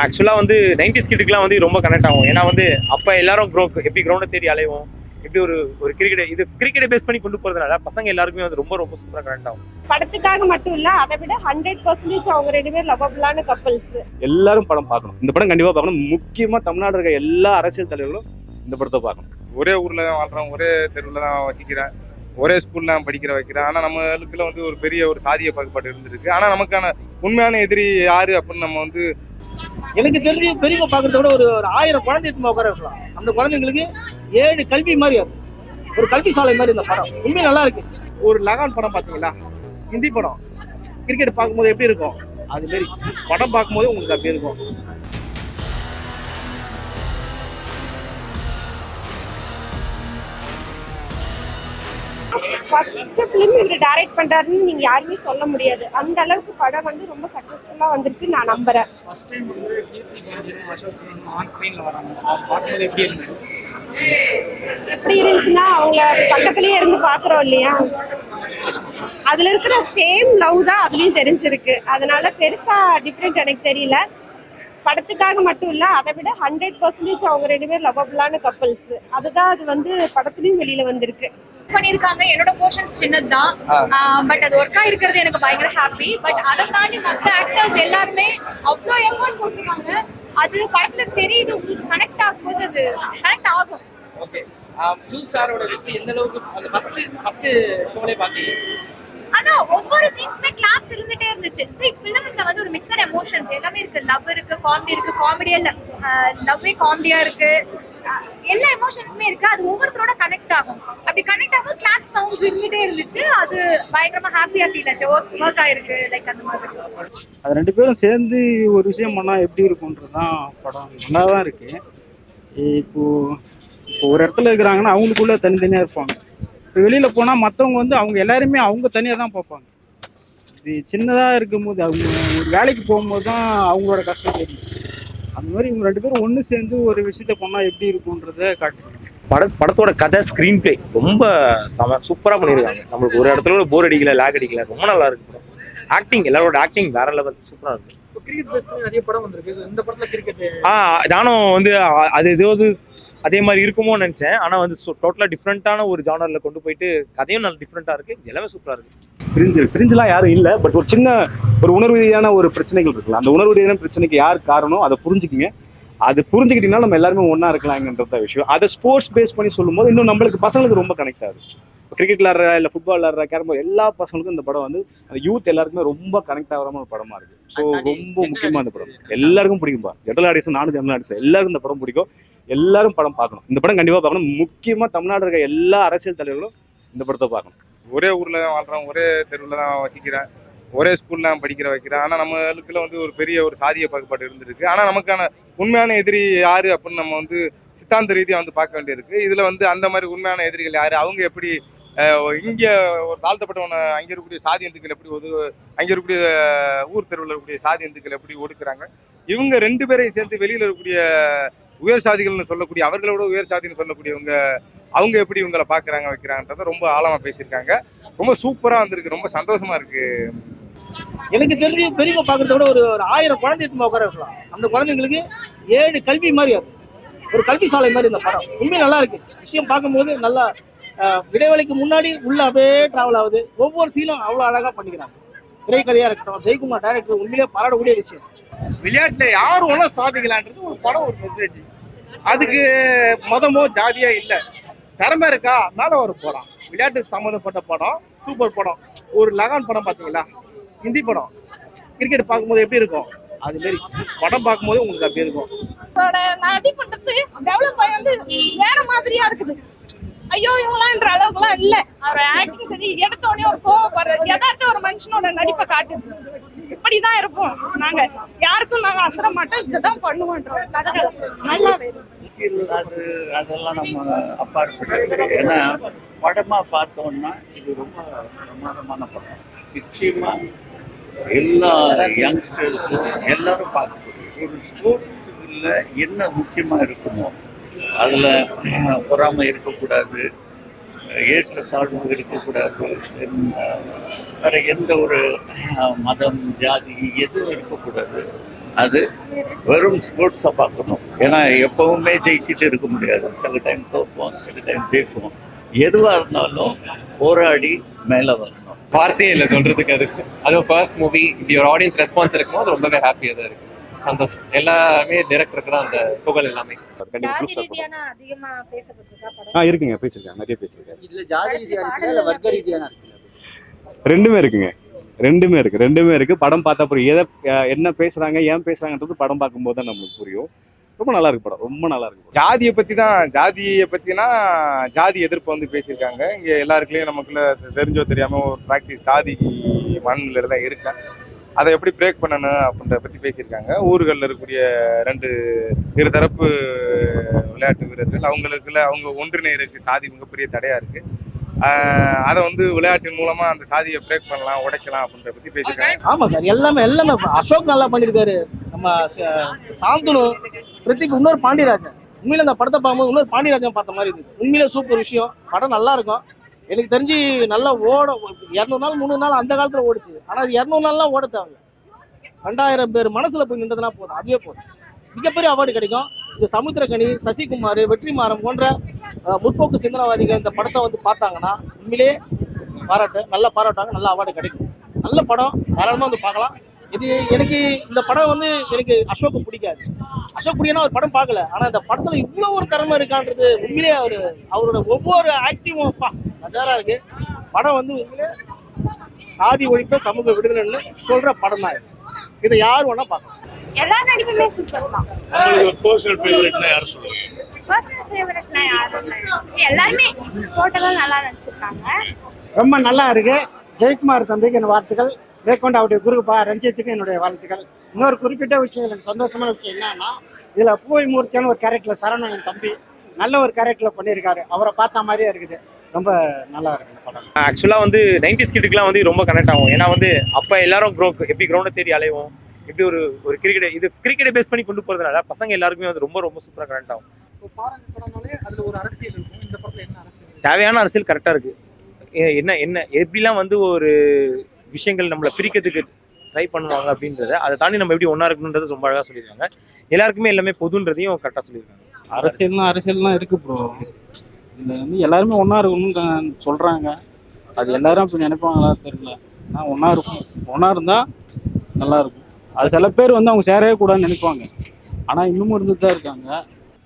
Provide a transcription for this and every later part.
ஆக்சுவலாக வந்து 90s கிட்டுக்குலாம் வந்து ரொம்ப கனெக்ட் ஆகும். ஏன்னா வந்து அப்போ எல்லாரும் எப்படி கிரௌண்டை தேடி அலைவோம், எப்படி ஒரு ஒரு கிரிக்கெட்டை பேஸ் பண்ணி கொண்டு போகிறதுனால பசங்க எல்லாருக்குமே வந்து ரொம்ப ரொம்ப சூப்பராக கனெக்ட் ஆகும். படத்துக்காக மட்டும் இல்ல, அதை விட 100% அவங்க 2 பேர் லவ்வபிளான கப்பல்ஸ். எல்லாரும் படம் பார்க்கணும். இந்த படம் கண்டிப்பாக பார்க்கணும். முக்கியமாக தமிழ்நாடு இருக்க எல்லா அரசியல் தலைவர்களும் இந்த படத்தை பார்க்கணும். ஒரே ஊரில் தான் வாழ்கிறோம், ஒரே தெருவில் தான் வசிக்கிறேன், ஒரே ஸ்கூலில் தான் படிக்கிற வைக்கிறேன். ஆனால் நம்மளுக்குள்ள வந்து ஒரு பெரிய ஒரு சாதிய பாகுபாடு இருந்திருக்கு. ஆனால் நமக்கான உண்மையான எதிரி யாரு அப்படின்னு நம்ம வந்து எனக்கு தெரிஞ்சு பெரியவங்க பார்க்கறத விட ஒரு 1000 குழந்தை எட்டு உட்கார வைக்கலாம். அந்த குழந்தைங்களுக்கு 7 கல்வி மாதிரி, அது ஒரு கல்வி சாலை மாதிரி இந்த படம் உண்மையை நல்லா இருக்கு. ஒரு லகான் படம் பார்த்தீங்களா, ஹிந்தி படம், கிரிக்கெட் பார்க்கும்போது எப்படி இருக்கும் அது மாரி படம் பார்க்கும்போது உங்களுக்கு அப்படி இருக்கும். ஃபர்ஸ்ட் ஃபிலிம் இவர் டைரக்ட் பண்றாருன்னு நீங்க யாருமே சொல்ல முடியாது. அந்த அளவுக்கு படம் வந்து ரொம்ப சக்சஸ்ஃபுல்லா வந்திருக்கு நான் நம்புறேன். ஃபர்ஸ்ட் டைம் வந்து கீர்த்தி பாண்டியன் அசோக் சென் ஆன் ஸ்கிரீன்ல வராங்க. பார்க்கும்போது எப்படி இருந்துச்சு? எப்படி இருந்துச்சுன்னா அவங்க பக்கத்துலயே இருந்து பாக்குறோம் இல்லையா, அதுல இருக்கிற சேம் லவ் தான் அதுலயும் தெரிஞ்சிருக்கு. அதனால பெருசா டிஃப்ரெண்ட் எனக்கு தெரியல. படத்துக்காக மட்டும் இல்ல, அதை விட 100% அவங்க 2 பேர் லவ்வபிளான கப்பல்ஸ். அதுதான் அது வந்து படத்துலயும் வெளியில வந்திருக்கு பண்ணிருக்காங்க. என்னோட போர்ஷன் சின்னதுதான், பட் அது ஒர்க்கா இருக்கிறது எனக்கு பயங்கர ஹாப்பி. பட் அதை தாண்டி மற்ற ஆக்டர்ஸ் எல்லாருமே அவ்வளோ எஃபோர்ட் போட்டிருக்காங்க. அது படத்துல தெரியுது, உங்களுக்கு கனெக்ட் ஆகும்போது அது கனெக்ட் ஆகும். ஓகே, ப்ளூ ஸ்டாரோட வெற்றி எந்த அளவுக்கு அந்த ஃபர்ஸ்ட் ஷோலே பாத்தீங்க? அதான் ஒவ்வொரு சீன்ஸ்மே கிளாப்ஸ் இருந்துட்டே இருந்துச்சு. சரி, ஃபிலிம்ல வந்து ஒரு மிக்சட் எமோஷன்ஸ் எல்லாமே இருக்கு. லவ் இருக்கு, காமெடி இருக்கு, காமெடி இல்ல லவ்வே காமெடியா இருக்கு, எல்லா எமோஷன்ஸுமே இருக்கு. அது ஒவ்வொருத்தரோட கனெக்ட் ஆகும். அப்படி கனெக்ட் ஆகும் கிளாப் சவுண்ட்ஸ் இருந்துட்டே இருந்துச்சு. அது பயங்கரமா ஹாப்பியா ஃபீல் ஆச்சு. ஒர்க் ஆயிருக்கு லைக் அந்த மாதிரி. அது 2 பேரும் சேர்ந்து ஒரு விஷயம் பண்ணா எப்படி இருக்கும்ன்றதுதான் படம். நல்லா தான் இருக்கு. இப்போ ஒரு இடத்துல இருக்கிறாங்கன்னா அவங்களுக்குள்ள தனித்தனியா இருப்பாங்க. இப்போ வெளியில போனா மற்றவங்க வந்து அவங்க எல்லாருமே அவங்க தனியாக தான் பார்ப்பாங்க. இது சின்னதாக இருக்கும்போது அவங்க ஒரு வேலைக்கு போகும்போது தான் அவங்களோட கஷ்டம் தெரியும். அந்த மாதிரி இவங்க 2 பேரும் ஒன்று சேர்ந்து ஒரு விஷயத்த பண்ணால் எப்படி இருக்குன்றத காட்டுறாங்க. படத்தோட கதை, ஸ்க்ரீன் பிளே ரொம்ப சூப்பராக பண்ணியிருக்காங்க. நம்மளுக்கு ஒரு இடத்துல கூட போர் அடிக்கல, லேக் அடிக்கல, ரொம்ப நல்லா இருக்கு படம். ஆக்டிங், எல்லாரோட ஆக்டிங் வேற லெவல், சூப்பராக இருக்கு. கிரிக்கெட் பேஸ் பண்ணி நிறைய படம் வந்திருக்கு. இந்த படத்துல கிரிக்கெட் நானும் வந்து அது ஏதாவது அதே மாதிரி இருக்குமோன்னு நினச்சேன். ஆனால் வந்து டோட்டலாக டிஃப்ரெண்ட்டான ஒரு ஜானரில் கொண்டு போயிட்டு கதையும் நல்லா டிஃப்ரெண்ட்டாக இருக்குது, எல்லாமே சூப்பராக இருக்குது. பிரிஞ்சுலாம் யாரும் இல்லை, பட் ஒரு சின்ன ஒரு உணர்வு ரீதியான ஒரு பிரச்சனைகள் இருக்குல்ல, அந்த உணர்வு ரீதியான பிரச்சனைக்கு யார் காரணம் அதை புரிஞ்சுக்கிங்க. அது புரிஞ்சுக்கிட்டீங்கன்னா நம்ம எல்லாருமே ஒன்றா இருக்கலாம்ன்றது விஷயம். அதை ஸ்போர்ட்ஸ் பேஸ் பண்ணி சொல்லும்போது இன்னும் நம்மளுக்கு பசங்களுக்கு ரொம்ப கனெக்ட் ஆகுது. கிரிக்கெட் விளாட்ற இல்லை ஃபுட்பால் விளாட்ற கேரம்போர்டு எல்லா பசங்களுக்கும் இந்த படம் வந்து அந்த யூத் எல்லாருக்குமே ரொம்ப கனெக்ட் ஆகிற ஒரு படமா இருக்கு. ஸோ ரொம்ப முக்கியமான இந்த படம் எல்லாருக்கும் பிடிக்கும்பா. ஜெனரல் ஆடியன்ஸ், நானும் ஜெனரல் ஆடியன்ஸ், எல்லாருக்கும் இந்த படம் பிடிக்கும். எல்லாரும் படம் பார்க்கணும். இந்த படம் கண்டிப்பாக பார்க்கணும். முக்கியமாக தமிழ்நாடு இருக்க எல்லா அரசியல் தலைவர்களும் இந்த படத்தை பார்க்கணும். ஒரே ஊரில் தான் வாழ்கிறோம், ஒரே தெருவில் தான் வசிக்கிறேன், ஒரே ஸ்கூலில் தான் படிக்கிற வைக்கிறேன். ஆனால் நம்மளுக்குள்ள வந்து ஒரு பெரிய ஒரு சாதிய பாகுபாடு இருந்திருக்கு. ஆனால் நமக்கான உண்மையான எதிரி யாரு அப்படின்னு நம்ம வந்து சித்தாந்த ரீதியாக வந்து பார்க்க வேண்டியிருக்கு. இதில் வந்து அந்த மாதிரி உண்மையான எதிரிகள் யாரு, அவங்க எப்படி இங்கே ஒரு தாழ்த்தப்பட்டவனை அங்கே இருக்கக்கூடிய சாதி இந்துக்கள் எப்படி அங்கே இருக்கக்கூடிய ஊர் தெருவில் இருக்கக்கூடிய சாதி இந்துக்கள் எப்படி ஒடுக்குறாங்க, இவங்க 2 பேரையும் சேர்த்து வெளியில் இருக்கக்கூடிய உயர் சாதிகள்னு சொல்லக்கூடிய, அவர்களோட உயர் சாதின்னு சொல்லக்கூடியவங்க, அவங்க எப்படி இவங்களை பார்க்குறாங்க வைக்கிறாங்கன்றத ரொம்ப ஆழமாக பேசியிருக்காங்க. ரொம்ப சூப்பராக வந்திருக்கு, ரொம்ப சந்தோஷமா இருக்கு. எனக்கு தெரிஞ்சு பெரியவங்க பார்க்கறத விட ஒரு 1000 குழந்தை எட்டு உட்கார வைக்கலாம். அந்த குழந்தைங்களுக்கு 7 கல்வி மாதிரி, அது ஒரு கல்வி சாலை மாதிரி இந்த படம் உண்மையை நல்லா இருக்கு. விஷயம் பார்க்கும்போது நல்லா இடைவெளிக்கு முன்னாடி உள்ள அப்படியே டிராவல் ஆகுது. ஒவ்வொரு சீனும் அவ்வளோ அழகாக பண்ணிக்கிறாங்க. திரைக்கதையாக இருக்கட்டும், ஜெயக்குமார் டைரக்டர் உண்மையிலே பாராட்டக்கூடிய விஷயம். விளையாட்டுல யாரும் ஒன்றும் சாதிக்கலான்றது ஒரு படம், ஒரு மெசேஜ். அதுக்கு மதமோ ஜாதியோ இல்லை, திறமை இருக்கா மேலே ஒரு படம், விளையாட்டுக்கு சம்மந்தப்பட்ட படம், சூப்பர் படம். ஒரு லகான் படம் பார்த்தீங்களா, ஹிந்தி படம், கிரிக்கெட் பார்க்கும்போது எப்படி இருக்கும் அது மாரி படம் பார்க்கும்போது உங்களுக்கு அப்படி இருக்கும். நடி பண்றது டெவலப் ஆகி வந்து வேற மாதிரியா இருக்குது. ஐயோ இவங்களான்ற அளவுக்குலாம் இல்ல. அவர் ஆக்டிங் சரி, எடுத்தோடனே ஒரு கோவப்படுறது, யதார்த்த ஒரு மனுஷனோட நடிப்பை காட்டுது. இப்படிதான் இருப்போம் நாங்க, யாருக்கும் நாங்க அசர மாட்டோம், இதுதான் பண்ணுவோன்றோம். கதைகள் நல்லா அதெல்லாம் நம்ம அப்பாற்பட்டு, ஏன்னா படமா பார்த்தோம்னா இது ரொம்ப பிரமாதமான படம். நிச்சயமா எல்லா யங்ஸ்டர்ஸும் எல்லாரும் பார்க்கக்கூடிய ஒரு ஸ்போர்ட்ஸ்ல என்ன முக்கியமா இருக்குமோ அதில் பொறாமை இருக்கக்கூடாது, ஏற்றத்தாழ்வு இருக்கக்கூடாது, வேற எந்த ஒரு மதம் ஜாதி எதுவும் இருக்கக்கூடாது. அது வெறும் ஸ்போர்ட்ஸை பார்க்கணும். ஏன்னா எப்பவுமே ஜெயிச்சுட்டு இருக்க முடியாது. சில டைம் தோப்போம், சில டைம் ஜெயிப்போம். எதுவாக இருந்தாலும் போராடி மேலே வரணும். வார்த்தையே இல்லை சொல்றதுக்கு. அதுவும் ஃபர்ஸ்ட் மூவி இப்படி ஒரு ஆடியன்ஸ் ரெஸ்பான்ஸ் இருக்கும்போது ரொம்பவே ஹாப்பியாக தான் இருக்கு. சந்தோஷம். எல்லாமே டைரக்டருக்கு தான் அந்த புகழ் எல்லாமே. ஜாதி ரீதியான அதிகமா பேசப்பட்டிருக்கா படம்? இருக்குங்க, பேசியிருக்காங்க, நிறைய பேசியிருக்காங்க. இதுல ஜாதி ரீதியான அரசியலா இல்ல வர்க்க ரீதியான அரசியலா? ரெண்டுமே இருக்குங்க, ரெண்டுமே இருக்கு. படம் பார்த்தா புரியும் எதை என்ன பேசுறாங்க, ஏன் பேசுறாங்கன்றது படம் பார்க்கும்போது தான் நம்மளுக்கு புரியும். ரொம்ப நல்லா இருக்கு படம், ரொம்ப நல்லா இருக்கு. ஜாதியை பற்றினா ஜாதி எதிர்ப்பு வந்து பேசியிருக்காங்க. இங்கே எல்லாருக்குள்ளேயும் நமக்குள்ள தெரிஞ்சோ தெரியாமல் ஒரு ப்ராக்டிஸ் ஜாதி மண்ணில் தான் இருக்கேன். அதை எப்படி பிரேக் பண்ணணும் அப்படின்றத பற்றி பேசியிருக்காங்க. ஊர்களில் இருக்கக்கூடிய இருதரப்பு விளையாட்டு வீரர்கள் அவங்க ஒன்றிணைறதுக்கு சாதி மிகப்பெரிய தடையாக இருக்குது. அதை வந்து விளையாட்டின் மூலமா அந்த சாதியை பிரேக் பண்ணலாம், உடைக்கலாம் அப்படின்றத பத்தி பேசியிருக்காங்க. ஆமா சார், எல்லாமே அசோக் நல்லா பண்ணியிருக்காரு. நம்ம சாந்தனு, பிரதீப், இன்னொரு பாண்டியராஜன். உண்மையில இந்த படத்தை பார்க்கும்போது இன்னொரு பாண்டியராஜன் பார்த்த மாதிரி இருந்தது. உண்மையில சூப்பர் விஷயம். படம் நல்லா இருக்கும். எனக்கு தெரிஞ்சு நல்லா 200 நாள் 300 நாள் அந்த காலத்துல ஓடிச்சு. ஆனா அது 200 நாள்லாம் ஓட தேவையில்ல. 2000 பேர் மனசுல போய் நின்றதுனா போதும், அதுவே போதும். மிகப்பெரிய அவார்டு கிடைக்கும். இந்த சமுத்திரக்கனி, சசிகுமார், வெற்றிமாறன் போன்ற முற்போக்கு சிந்தனைவாதிகள் இந்த படத்தை வந்து பார்த்தாங்கன்னா உண்மையிலே நல்லா பாராட்டாங்க, நல்ல அவார்டு கிடைக்கும். நல்ல படம், தாராளமாக வந்து பார்க்கலாம். இது எனக்கு இந்த படம் வந்து எனக்கு அசோக் பிடிக்காது. அசோக் பிடிக்கனா ஒரு படம் பார்க்கல, ஆனால் இந்த படத்தில் இவ்வளோ ஒரு திறமை இருக்கான்றது உண்மையிலே அவரோட ஒவ்வொரு ஆக்டிவும் நஜாரா இருக்கு. படம் வந்து உண்மையிலே சாதி ஒழிப்பு சமூக விடுதலைன்னு சொல்ற படம் தான். இதை யார் வேணா பார்க்கலாம். எல்லா நடிப்புமே சூப்பர் தான். பர்சனல் ஃபேவரட்னா யார் சொல்லுவீங்க? பர்சனல் ஃபேவரட்னா யாரும் எல்லாருமே டோட்டலாக நல்லா நடிச்சிருக்காங்க. ரொம்ப நல்லா இருக்கு. ஜெயக்குமார் தம்பிக்கு என் வாழ்த்துக்கள். மேற்கொண்டு அவருடைய குருப்பா ரஞ்சித்துக்கு என்னுடைய வாழ்த்துக்கள். இன்னொரு குறிப்பிட்ட விஷயம் எனக்கு சந்தோஷமான விஷயம் என்னன்னா, இதுல பூவை மூர்த்தியான ஒரு கேரக்டர் சரவணன் தம்பி நல்ல ஒரு கேரக்டர்ல பண்ணியிருக்காரு. அவரை பார்த்த மாதிரியே இருக்குது. ரொம்ப நல்லா இருக்கு இந்த படம். ஆக்சுவலாக வந்து 90s கிட்டுக்குலாம் வந்து ரொம்ப கனெக்ட் ஆகும். ஏன்னா வந்து அப்போ எல்லாரும் எப்படி கிரௌண்டை தேடி அலைவோம், எப்படி ஒரு கிரிக்கெட்டை பேஸ் பண்ணி கொண்டு போகிறதுனால பசங்க எல்லாருக்குமே வந்து ரொம்ப ரொம்ப சூப்பராக கனெக்ட் ஆகும். தேவையான அரசியல் கரெக்டாக இருக்குது. என்ன எப்படிலாம் வந்து ஒரு விஷயங்கள் நம்மளை பிரிக்கிறதுக்கு ட்ரை பண்ணுவாங்க அப்படின்றத அதை தாண்டி நம்ம எப்படி ஒன்றா இருக்கணுன்றது ரொம்ப அழகாக சொல்லியிருக்காங்க. எல்லாருக்குமே எல்லாமே பொதுன்றதையும் கரெக்டாக சொல்லியிருக்காங்க. அரசியல்லாம் இருக்கு ப்ரோ. இதில் வந்து எல்லாருமே ஒன்றா இருக்கணும்னு சொல்கிறாங்க. அது எல்லாரும் இப்போ நினைப்பாங்களா தெரியல. ஆனால் ஒன்றா இருந்தால் நல்லாயிருக்கும். அது சில பேர் வந்து அவங்க சேரவே கூடாதுன்னு நினைப்பாங்க. ஆனால் இன்னமும் இருந்துட்டு தான் இருக்காங்க.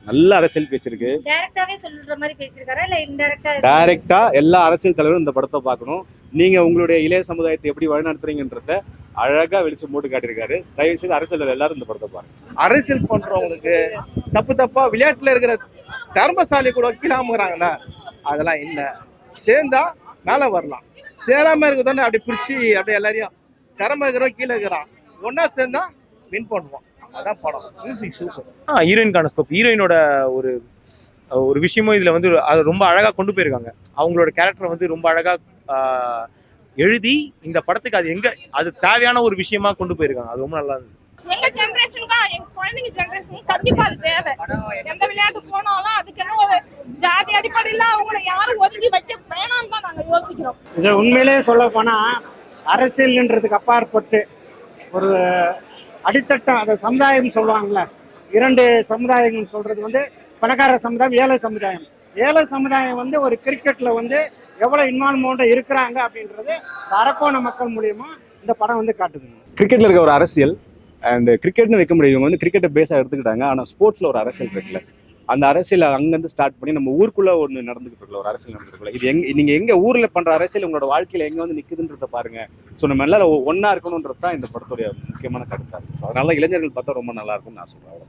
நல்ல அரசியல் பேசியிருக்கு. டைரக்டாவே சொல்ற மாதிரி பேசியிருக்காரா இல்ல இன்டைரக்டா? டைரக்டா எல்லா அரசியல் தலைவரும் இந்த படத்தை பார்க்கணும். நீங்க உங்களுடைய இளைய சமுதாயத்தை எப்படி வழிநடத்துறீங்கன்றத அழகா வெளிச்சம் போட்டு காட்டியிருக்காரு. தயவு செய்து அரசியல் எல்லாரும் இந்த படத்தை பாருங்க. அரசியல் பண்றவங்களுக்கு தப்பா விளையாட்டுல இருக்கிற தர்மசாலி கூட கீழாமுறாங்கல்ல, அதெல்லாம் இல்லை. சேர்ந்தா மேல வரலாம், சேராம இருக்குதானே அப்படி பிடிச்சி அப்படியே எல்லாரையும் திறமை இருக்கிறோம் கீழே இருக்கிறான் ஒன்னா சேர்ந்தா வின் பண்ணுவோம். அதான் படம். Music super. ஹீரோயின்கான ஸ்கோப், ஹீரோயினோட ஒரு விஷயமும் இதுல வந்து அது ரொம்ப அழகா கொண்டு போயிருக்காங்க. அவங்களோட கேரக்டர் வந்து ரொம்ப அழகா எழுதி இந்த படத்துக்கு அது தேவையான ஒரு விஷயமா கொண்டு போயிருக்காங்க. அது ரொம்ப நல்லா இருந்தது. எங்க ஜெனரேஷனுக்கு எங்க குழந்தைங்க ஜெனரேஷனுக்கு கண்டிப்பா அது தேவை. எந்த விளையாட்டு போனாலும் அதுக்குன்னு ஒரு ஜாதி அடிப்படையில அவங்கள யாரும் ஒதுங்கி வைக்க வேணாம்னு தான் நாங்க யோசிக்கிறோம். இது உண்மையிலே சொல்ல போனா அரசியல்ன்றதுக்கு அப்பாற்பட்டு ஒரு அடித்தட்டம், அந்த சமுதாயம் சொல்லுவாங்கல்ல, 2 சமுதாயங்கள் சொல்றது வந்து பணக்கார சமுதாயம், ஏழை சமுதாயம். ஏழை சமுதாயம் வந்து ஒரு கிரிக்கெட்ல வந்து எவ்வளவு இன்வால்வ்மெண்ட் இருக்கிறாங்க அப்படின்றது அரக்கோண மக்கள் மூலியமா இந்த படம் வந்து காட்டுதுங்க. கிரிக்கெட்ல இருக்க ஒரு அரசியல் அண்ட் கிரிக்கெட்னு வைக்க முடியும். இவங்க வந்து கிரிக்கெட்டை பேஸாக எடுத்துக்கிட்டாங்க. ஆனால் ஸ்போர்ட்ஸ்ல ஒரு அரசியல் இருக்குல்ல, அந்த அரசியல் அங்கேருந்து ஸ்டார்ட் பண்ணி நம்ம ஊருக்குள்ள ஒன்று நடந்துகிட்டு இருக்கல, ஒரு அரசியல் நடந்துருக்குல்ல. இது நீங்க எங்க ஊர்ல பண்ற அரசியல் உங்களோட வாழ்க்கையில எங்க வந்து நிக்குதுன்றத பாருங்க. ஸோ நம்ம எல்லாரும் ஒன்னா இருக்கணும்ன்றது தான் இந்த படத்துடைய முக்கியமான கருத்தா இருக்கு. அதனால இளைஞர்கள் பார்த்தா ரொம்ப நல்லா இருக்கும்னு நான் சொல்றேன்.